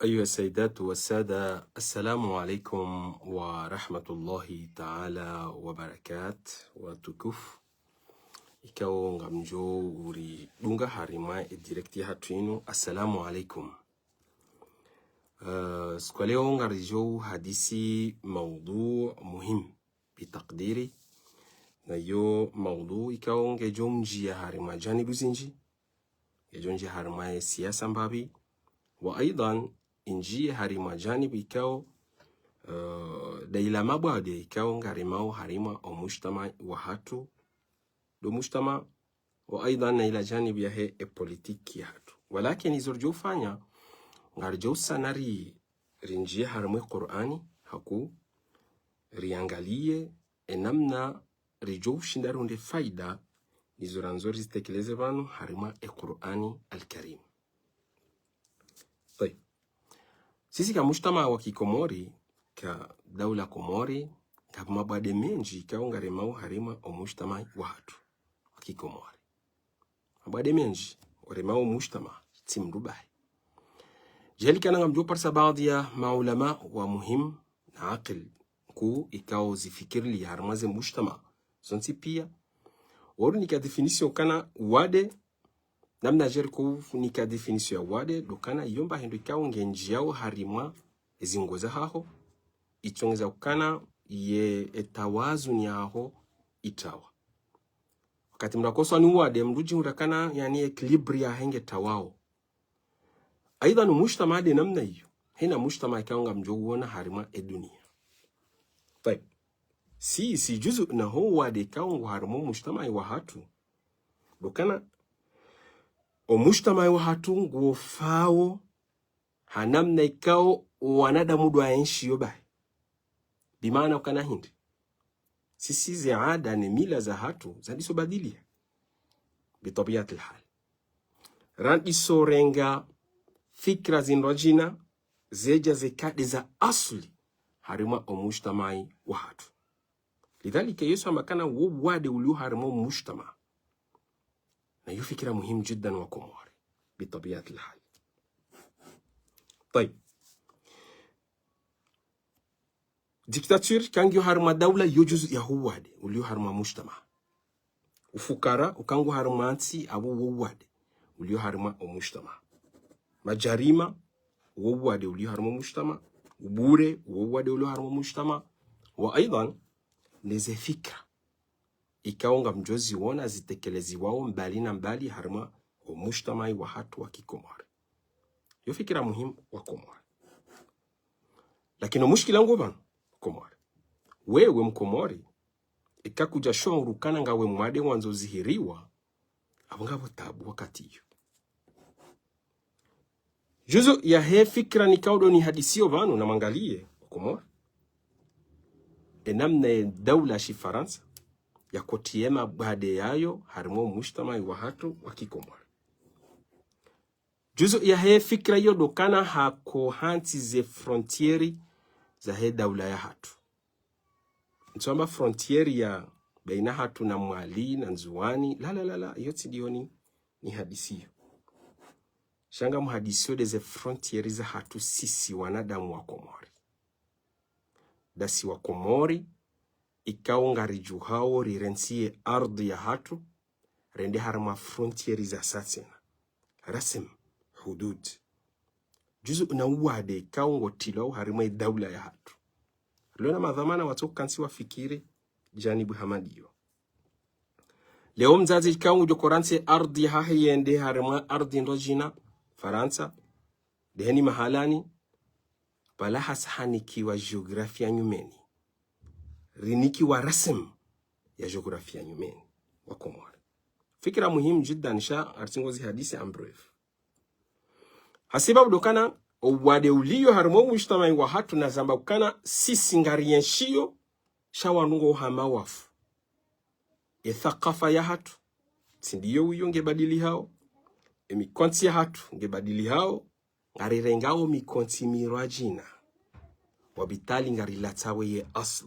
أيها السيدات والسادة، السلام عليكم ورحمة الله تعالى وبركاته وتكف ikaw ngamjo uri dunga harima direkti hatuinu. Assalamu alaikum. Siku leo ngarijo hadisi mawdu muhim bitaqdiri, na yo mawdu ikaw ngejo mjia harima janibu zinji, ngejo njia harima siyasa mbabi, wa aidan inji harima janibu ikaw daila mabade ikaw ngarimao harima o mujtama wa hatu do mujtama, wa aidan ila janib ya he politiki ya hatu. Walakin izorjo fanya ngarjo sanari rinjia harima Qur'ani haku riangalie enamna rijo shindarunde faida nizoranzori zitekeleze vanu harima Qur'ani al-Karim. طيب sisi ka mujtama wa Kikomori, ka daula Komori, ka mabade menji ka ngarimao harima o mujtama wa hatu Kikomori. Mabade menji warimao mujtama tim Dubai. Jeli kana ngamjo parsa baadhi ya maulama wa muhim na aqil ku ikao zifikiri li harmaze mujtama zonti pia waru nika definisyon kana wade namna jeri ku nika definisyon ya wade dokana yomba hendo ikao ngenjiao harima ezingoza haho ichongeza ukana ye etawazu ni haho itawa. Wakati mnakosa ni wade mruji urakana yani equilibria henge tawao. Aidha no mujtama de namna hiyo. Hina mujtama ikaonga mjoguona harima dunia. Tayeb. Si juzu na ho wade ikaonga harima mujtama wa hatu. Dokana o mujtama wa hatu ngofao hanamna ikao wanadamu do aenshi yobai. Bimaana ukana hindi. Sisi ziada ni mila za hatu zadisobadilia bitabiat alhal. Randi sorenga fikra zinrajina zeja zekade za asli harima o mujtamai wa hatu. Lidhalika Yesu amakana wade ulio harima mujtama. Na yu fikra muhimu jiddan wa Komori bitabiat alhal. طيب diktatur kangi harma daula yojuzu ya huwade ulio harma mujtama. Ufukara ukangu harma ansi abu wade ulio harma o mujtama. Majarima wade ulio harma mujtama. Ubure wade ulio harma mujtama. Wa aidan neze fikra ikaonga mjozi wona zitekelezi wao mbali na mbali harma o mujtama wa hatu wa Kikomori. Yo fikra muhimu wa Komori. Lakini mushkila ngobana Komori. Wewe Mkomori ikakuja shongurukana ngawe mwade wanzo zihiriwa abangabo tabu wakati hiyo. Juzo ya he fikra ni kaudo ni hadisio vano na mangalie Komori. Enamna daula shi Faransa ya kotiema bade yayo harimo mujtama wa hatu wa Kikomori. Juzo ya he fikra yo dokana hako hanti ze frontieri za he daula ya hatu. Ntuamba frontieri ya baina hatu na Mwali na Nzuwani la yoti dioni ni hadisio. Shanga muhadisio de ze frontieri za hatu sisi wanadamu wa Komori. Dasi wa Komori ikaunga riju hao rirensie ardhi ya hatu rende harma frontieri za satsena. Rasim hudud. Juzu unawade ikaungo tilau harima daula ya hatu. Lona madhamana watoku kansi wafikiri janibu hamadiyo. Leo mzazi ikaungo jokoransi ardhi hahe yende harima ardhi ndojina Faransa. Deheni mahalani balaha sahaniki wa geografia nyumeni. Riniki wa rasim ya geografia nyumeni wa Komori. Fikira muhimu jiddan sha artingozi hadisi ambrev. Hasibabu dokana wade ulio harimo mujtama wa hatu na zamba ukana sisi ngarienshio shawanungo hama wafu. Thaqafa ya hatu sindiyo uyo ngebadili hao. Mikonti ya hatu ngebadili hao. Ngarirengao mikonti mirajina. Wabitali ngarilatawe ye asl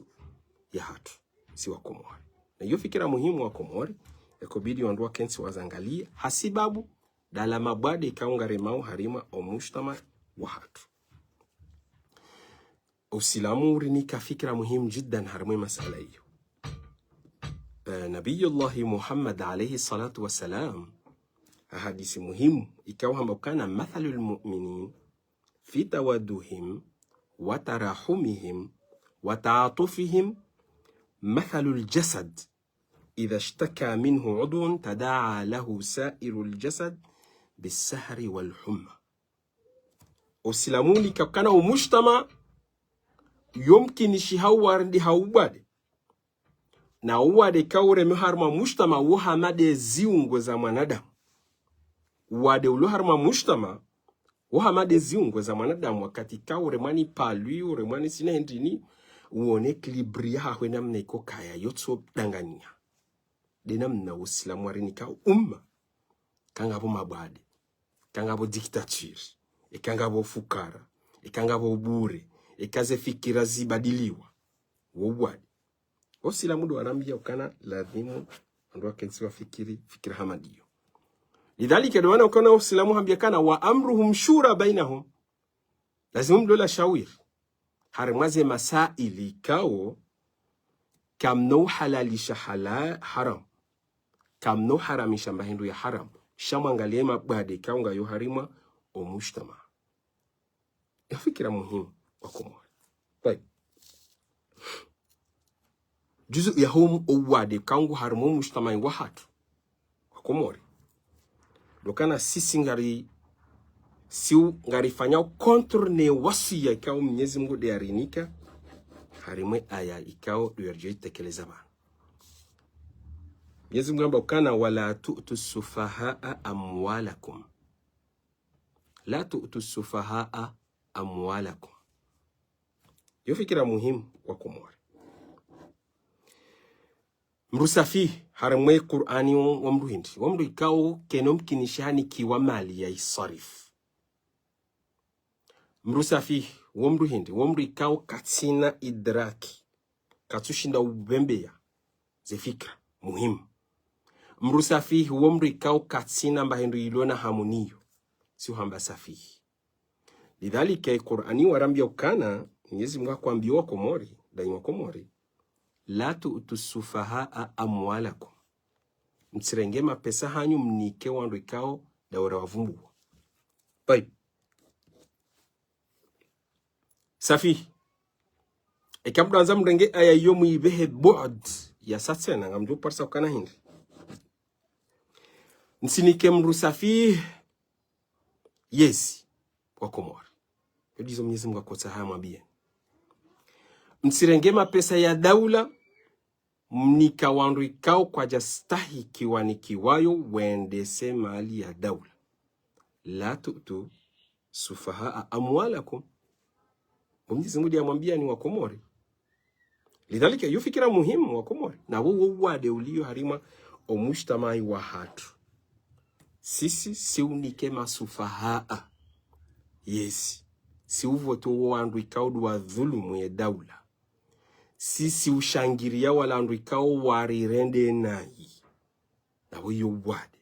ya hatu si wa Komori. Na hiyo fikira muhimu wa Komori ekobidi wanduwa kensi wazangalie hasibabu dala mabade ikaunga remao harima o mujtama wa hatu. Uislamu urinika fikra muhimu jiddan harmwe masala hiyo. Nabiyullahi Muhammad alayhi salatu wassalam hadisi muhimu ikawa hambakana mathalul mu'minin fi tawadduhim wa tarahumihim wa ta'atufihim mathalul jasad idha ishtaka minhu udhun tadaa lahu sairul jasad bisahri wal humma. Uislamu ulikakana umujtama yomkini shihawar haubade na uwade kaure miharma mujtama uhamade ziungo za mwanadamu. Uwade uluharma mujtama uhamade ziungo za mwanadamu wakati kaure mani palui ure mani sinendini uone klibria hawe namna iko kaya yotso dangania. Denamna Uislamu warinika umma kangabo mabade, kangabo dictature, kangabo fukara, kangabo bure, kaze fikira zibadiliwa. Wawadi Uislamu ndo anambia ukana lazimu ndo akensiwa fikira hamadio. Lidhalika ndo ukana Uislamu hambia kana wa amruhum shura bainahum. Lazimu ndo la shawir. Harmaze masaili kao kam no halalisha haram. Kam no haramisha mahindu ya haram. Shamwangalie mabade kaunga yo harima o mujtama. Ya fikira muhimu wa Komori. Right. Juzu ya hum uwade kaungu harimu mujtama wa hatu wa Komori. Dokana sisi ngari fanya kontrne wasiya ikao Mwenyezi Mungu de arinika harimwe aya ikao duerje tekeleza bana. Mwenyezi Mungu amba ukana wala tu'tu sufahaa amwalakum. La tu'tu sufahaa amwalakum. Yo fikira muhimu wa Komori. Mrusafi harimwe Qur'ani wa mruhindi. Wa mru ikao kenom kinishani kiwa mali ya isarif. Mrusafi wa mruhindi. Wa mru ikao katina idraki. Katushinda ubembeya. Ze fikra muhimu. Mrusafi wa mru ikao katina mbahindu ilona hamuniyo. Si uhamba safi. Lidhalika Qur'ani warambia ukana. Mwenyezi Mungu akwambia Komori. Daima Komori. La tu'tu sufahaa amwalakum. Msirenge mapesa hanyu mnike wandu ikao dawara wavumbu. Bai. Safi. Ekabdu anza mrenge aya yomu ibehe bu'd ya satsena ngamdu parsa ukana hindi. Nsinike mru safi yesi wa Komori. Yodizo Mwenyezi Mungu akota haya mwambie. Msirenge mapesa ya daula mnika wandu ikao kwa jastahi kiwanikiwayo wendese mali ya daula. La tu'tu sufahaa amwalakum. Mwenyezi Mungu amwambia ni wa Komori. Lidhalika yufikira muhimu wa Komori. Na wade ulio harima omujtamai wa hatu. Sisi si unike masufahaa. Yes. Si uvoto wandu ikao duwa dhulumu ya daula. Sisi ushangiria wala andu ikao warirende nai. Na huyo wade.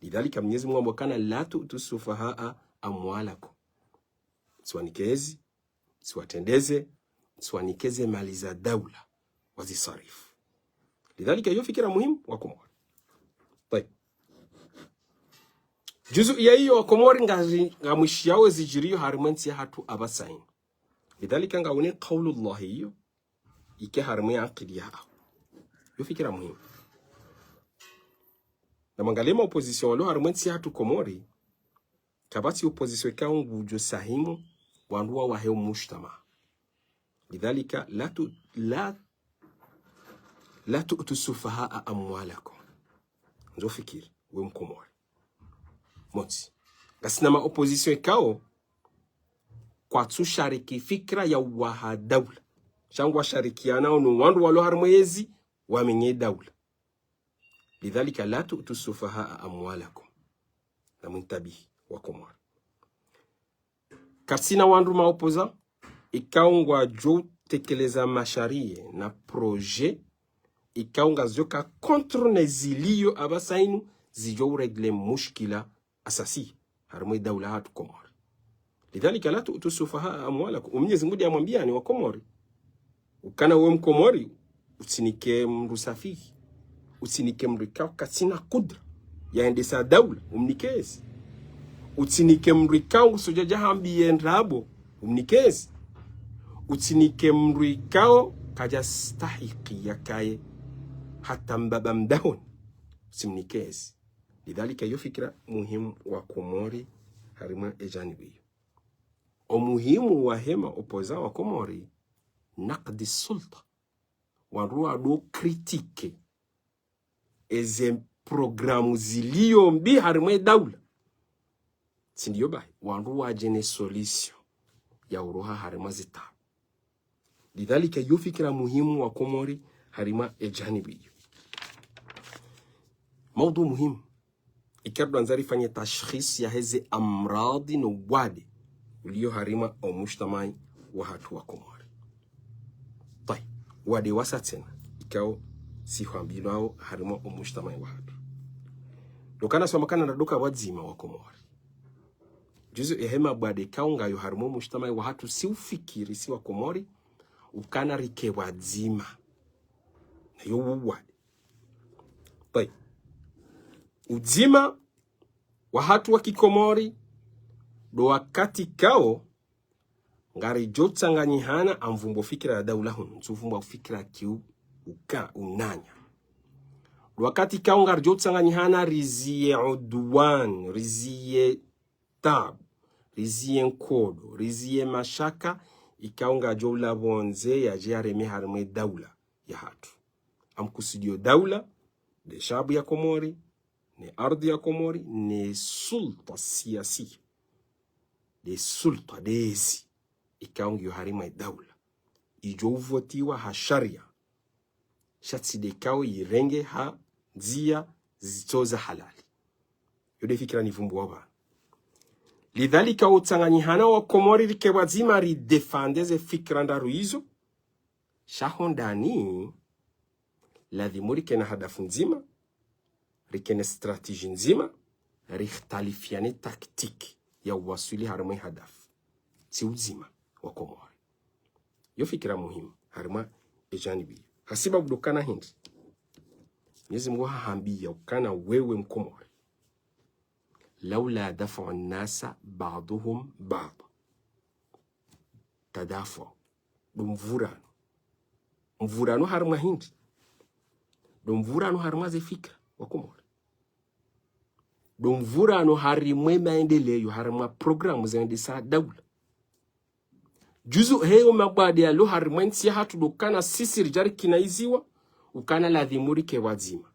Lidhalika Mwenyezi Mungu amwakana la tu'tu sufahaa amwalakum. Siwanikezi, siwatendeze, siwanikeze mali za daula wazisarifu. Lidhalika hiyo fikira muhimu wa Komori. Tayeb. Juzu ya hiyo wa Komori ngamwishiawe zijiriyo harimansi ya hatu abasain. Lidhalika ngawune qawlullahi hiyo ike harimwe aqidi ya hao. Hiyo fikira muhimu. Na mangalema opposition walo harimansi ya hatu Komori kabati opposition ikawa ngujo sahimu wanduwa wa heo mujtama. Lidhalika la tu'tu sufahaa amwalakum. Nzo fikiri we Mkomori. Moti. Gasinama opposition ikao kwa tushariki fikra ya waha daula. Shangwa sharikiana unu wandu walo harmwezi wamenye daula. Lidhalika la tu'tu sufahaa amwalakum. Na muntabihi wa Komori. Katsina wandu maopoza ikaungwa jo tekeleza masharie na projet ikaunga zoka contre nezilio abasainu zijo uregle mushkila asasi harmwe daula hatu Komori. lidhalika la tu'tu sufaha amwalakum. Mwenyezi Mungu amwambia ni Wakomori, ukana wewe Mkomori usinike mru safihi, usinike mrikao katina kudra yaendesa daula umnikezi, usinike mrikao usojaja hambiye nrabo umnikezi, usinike mrikao kaja stahiki yakaye hata mbaba mdahoni usimnikezi. Lidhalika hiyo fikra muhimu wa Komori harima ejanibi. Umuhimu wa hema opoza wa Komori naqdi sulta warua do kritike eze programu zilio mbi harima daula sindiyo bai warua jene solution ya uroha harima zita. Lidhalika hiyo fikra muhimu wa Komori harima ejanibi. Mawdu muhimu ikardo anzari fanye tashkhis ya heze amradi no wadi ulio harima au mujtamai wa hatu wa Komori. Tai wadi wasa tena ikao si hambino au harima au mujtamai wa hatu dokana somakana na doka wadzima wa Komori juzu ehema wadi kaunga yu harima mujtamai wa hatu si ufikiri si wa Komori ukana rike wadzima na yu wadi. Tai uzima wa hatu wa Kikomori do wakati kao ngari jotsa nganyihana amvumbo fikira ya daula hunu nsufumbo fikira kiu uka unanya do wakati kao ngari jotsa nganyihana riziye udwan, riziye tab, riziye nkodo, riziye mashaka ikao nga joula bonze ya jiareme harme daula ya hatu amkusudio daula de shabu ya Komori ni ardhi ya Komori ni sulta siyasi de sulta dezi ikaungi harima daula ijovotiwa ha sharia shatsi de kao irenge ha zia zitoza halali yode fikira ni vumbu waba. Lidhalika utsanganyihana wa Komori rikewa zima ri defandeze fikira ndaru hizo shahondani ladhimuri kena hadafu nzima rikene strategy nzima rihtalifiane taktiki ya wasuli harima hadafu si uzima wa Komori. Yo fikira muhimu harima ejanibi hasiba budokana hindi Mwenyezi Mungu hahambia ukana wewe Mkomori laula dafa an-nasa ba'duhum ba'd tadafa mvurano harima hindi mvurano harima ze fikra wa Komori mvurano harimwe maendeleo harima programu zaendesa daula juzu heyo mabadi ya lo harima nsi hatu dokana sisi rijari kinaiziwa ukana ladhimuri ke wazima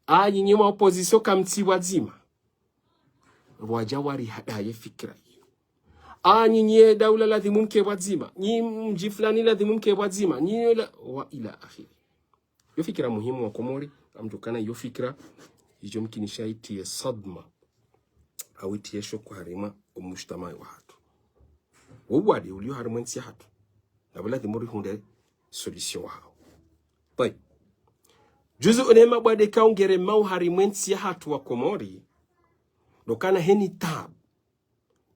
ayi nyima opozisyon kamti wazima wajawari hadaye fikra hiyo nye daula ladhimun ke wazima nyi mji fulani ladhimun ke wazima nyi wa ila akhiri. Yo fikra muhimu wa Komori amjukana yo fikra hiyo mkinisha itie sadma au itie shoku harima umujtamai wa hatu wadi ulio harima nsi hatu na wala dhimuri hunde solution wao. Tai juzu unema bwade kaungere mau harima nsi hatu wa Komori dokana heni tab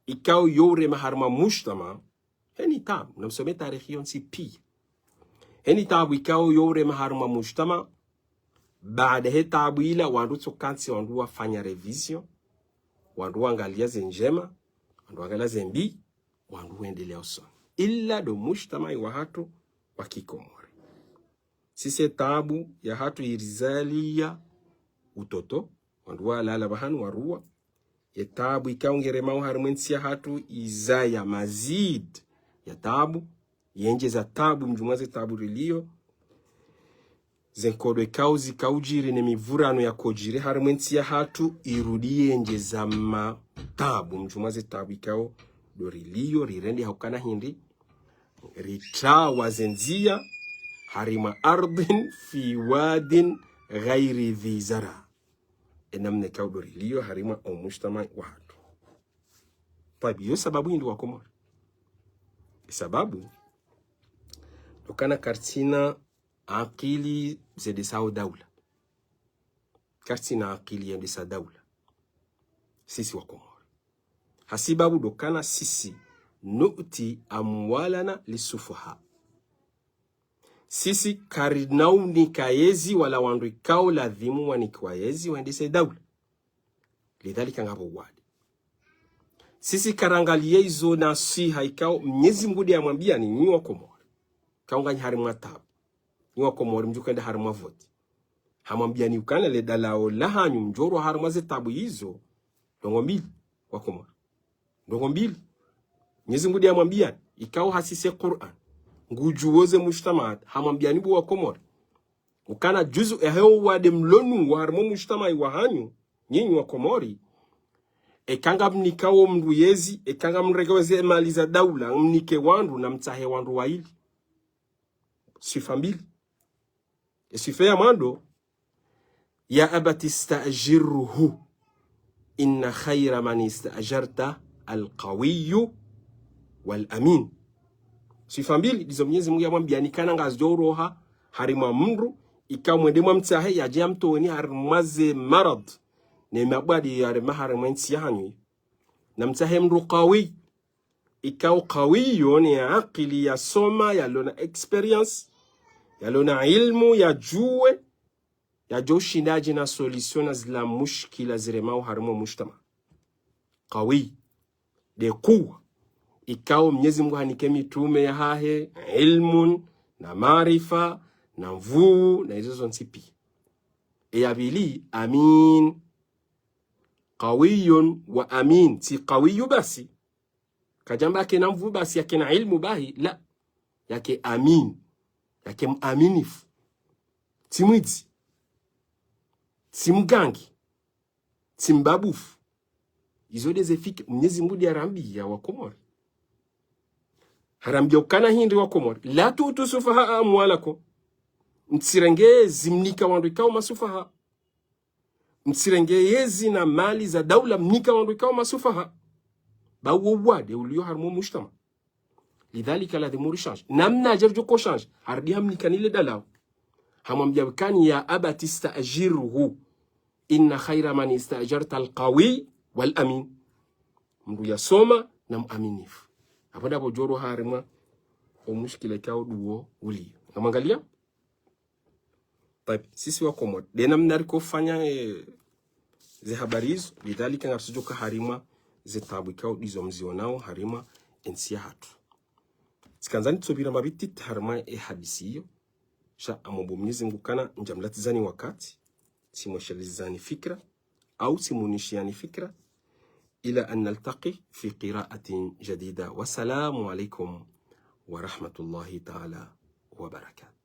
ikao yore maharma mujtama heni tab na msome tarikhi yonsi pi heni tab ikao yore maharma mujtama baada he tabu ila wandu tsokansi wandu wafanya revision wandu angalia zenjema wandu angalia zembi wandu endelea usoni illa do mujtamai wa hatu wa Kikomori sisi tabu ya hatu irizalia utoto wandu walala bahanu warua ya tabu ikaungere mau harumwensi ya hatu izaya mazid ya tabu yenje za tabu mjumaze tabu rilio zenkodo kauzi kaujiri ne mivurano ya kojiri harumwensi ya hatu irudie nje za tabu mjumaze tabu ikao dorilio rirendi haukana hindi rita wazenzia harima ardhin fi wadin ghairi dhi zara enamne kao dorilio harima o mujtamai wa hatu. Tabi yo sababu hindu wa Komori sababu dokana kartina akili zedesao daula kartina akili yendesa daula sisi wa Komori hasibabu dokana sisi nu'ti amwalana lisufaha. Sisi karinau nikayezi wala wandu ikao ladhimu wanikwayezi waendese daula. Lidhalika ngabo wadi. Sisi karangalie izo nasiha ikao Mwenyezi Mungu amwambia ni nyi wa Komori. Kaunga harimu atabu. Nyi wa Komori mjukende harimu voti. Hamwambia ni ukana le dalao lahanyu mjoro harimu zetabu hizo. Ndongo mbili wa Komori. Ndongo mbili. Mwenyezi Mungu amwambia ikao hasise Qur'an. Ngujuoze mujtamaat hamwambia nibu wa Komori. Ukana juzu eheo wade mlonu wa harimu mujtamai wa hanyu. Nyinyi wa Komori. Ekanga mnikawo mruyezi, ekanga mregeweze mali za daula, mnike wandu na mtahe wandu wa hili. Sifa mbili. Sifa ya mando, ya abati istaajiruhu, inna khayra man istaajarta alqawiyu wal amin. Sifa mbili, dizo Mwenyezi Mungu amwambia nikana ngazoroha harima mru, ikamwende mtahe ya jamto weni harimaze marad. Ne mabadi ya mahara mwensi yani na mtahe mru qawi ikao qawi yoni ya akili ya soma ya lona experience ya lona ilmu ya juwe ya joshindaji na solution zila mushkila ziremao harimo mujtama qawi de kuwa ikao Mwenyezi Mungu hanike mitume ya hahe ilmun na maarifa na mvuu na hizo zonsipi ya bili amin qawiyun wa amin. Si qawiyu basi kajamba yake na mvu basi yake na ilmu bahi, la yake amin, yake muaminifu, si mwizi, si mgangi, si mbabufu. Izo dezefike Mwenyezi Mungu arambia wa Komori, harambia ukana hindi wa Komori la tutu sufaha amwalakum, mtsirenge zimnika wandu ikao masufaha, msirengeyezi na mali za daula mnika wandu ikawa masufaha bawo wade ulio harmo mujtama. Lidhalika la dhimuri change namna jarjo ko change hardi hamnika nile dalao hamwambia bikani ya abati istaajiruhu inna khayra man istaajarta alqawi wal amin. Mndu yasoma na muaminifu hapada bojoro harima o mushkila kao duo uli ngamangalia. Sisi wa Komori dena mnariko fanya ze habari hizo. Lidhalika ngasujuka harima ze tabu ikao dizo mzionao harima ensia hatu sikanzani tsobira mabiti harima hadisi hiyo sha amobo Mwenyezi Mungu kana njamlatizani wakati simwashalizani fikra au simunishiani fikra ila an naltaqi fi qira'atin jadida. Wassalamu alaikum wa rahmatullahi ta'ala wa barakatuh.